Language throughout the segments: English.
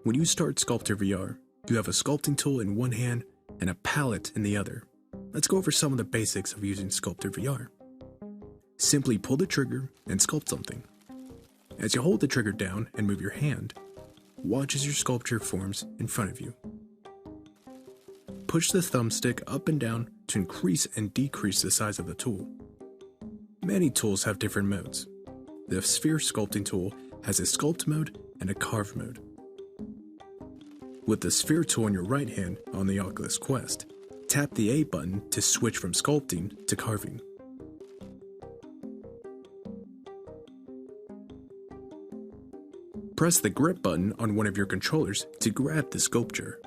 When you start SculptrVR, you have a sculpting tool in one hand and a palette in the other. Let's go over some of the basics of using SculptrVR. Simply pull the trigger and sculpt something. As you hold the trigger down and move your hand, watch as your sculpture forms in front of you. Push the thumbstick up and down to increase and decrease the size of the tool. Many tools have different modes. The sphere sculpting tool has a sculpt mode and a carve mode. With the sphere tool in your right hand on the Oculus Quest, tap the A button to switch from sculpting to carving. Press the grip button on one of your controllers to grab the sculpture.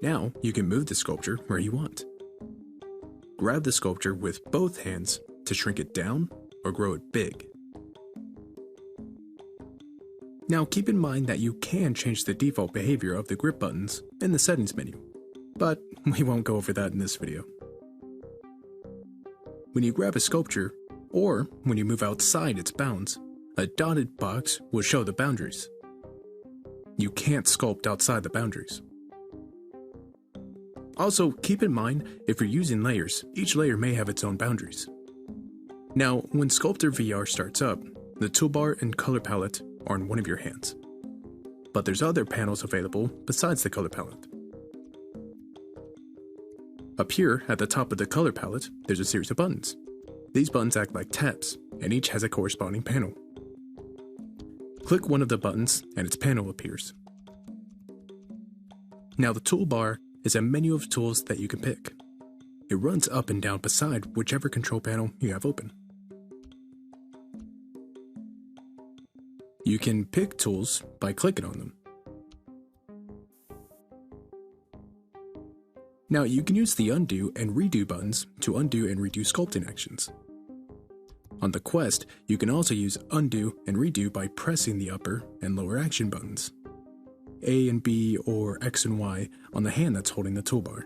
Now you can move the sculpture where you want. Grab the sculpture with both hands to shrink it down or grow it big. Now keep in mind that you can change the default behavior of the grip buttons in the settings menu, but we won't go over that in this video. When you grab a sculpture, or when you move outside its bounds, a dotted box will show the boundaries. You can't sculpt outside the boundaries. Also, keep in mind, if you're using layers, each layer may have its own boundaries. Now, when SculptrVR starts up, the toolbar and color palette are in one of your hands. But there's other panels available besides the color palette. Up here, at the top of the color palette, there's a series of buttons. These buttons act like tabs, and each has a corresponding panel. Click one of the buttons, and its panel appears. Now the toolbar is a menu of tools that you can pick. It runs up and down beside whichever control panel you have open. You can pick tools by clicking on them. Now you can use the undo and redo buttons to undo and redo sculpting actions. On the Quest, you can also use undo and redo by pressing the upper and lower action buttons, A and B or X and Y on the hand that's holding the toolbar.